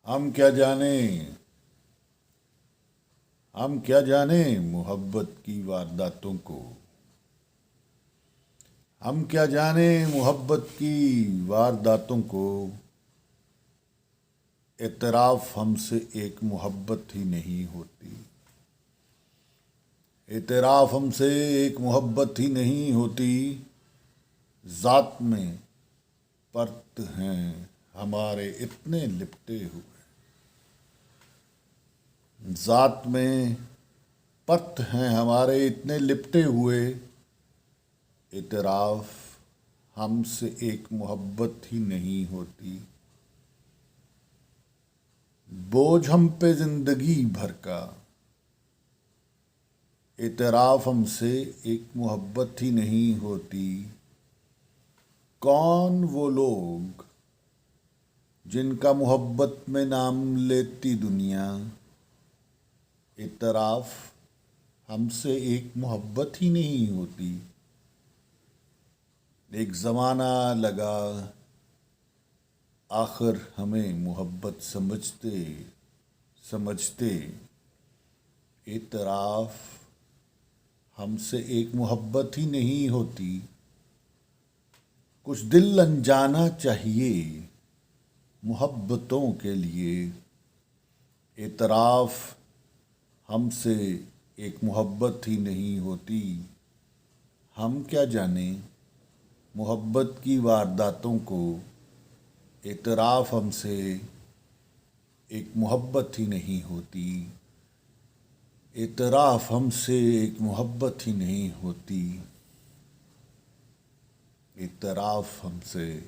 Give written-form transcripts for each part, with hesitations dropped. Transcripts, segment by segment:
ہم کیا جانیں ہم کیا جانیں محبت کی وارداتوں کو. ہم کیا جانیں محبت کی وارداتوں کو. اعتراف ہم سے ایک محبت ہی نہیں ہوتی. اعتراف ہم سے ایک محبت ہی نہیں ہوتی. ذات میں پرت ہیں ہمارے اتنے لپٹے ہوئے. ذات میں پرت ہیں ہمارے اتنے لپٹے ہوئے. اعتراف ہم سے ایک محبت ہی نہیں ہوتی. بوجھ ہم پہ زندگی بھر کا. اعتراف ہم سے ایک محبت ہی نہیں ہوتی. کون وہ لوگ جن کا محبت میں نام لیتی دنیا. اعتراف ہم سے ایک محبت ہی نہیں ہوتی. ایک زمانہ لگا آخر ہمیں محبت سمجھتے. اعتراف ہم سے ایک محبت ہی نہیں ہوتی. کچھ دل انجانا چاہیے محبتوں کے لیے. اعتراف ہم سے ایک محبت ہی نہیں ہوتی. ہم کیا جانیں محبت کی وارداتوں کو. اعتراف ہم سے ایک محبت ہی نہیں ہوتی. اعتراف ہم سے ایک محبت ہی نہیں ہوتی. اعتراف ہم سے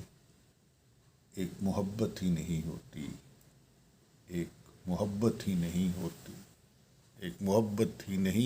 ایک محبت ہی نہیں ہوتی. ایک محبت ہی نہیں ہوتی. ایک محبت ہی نہیں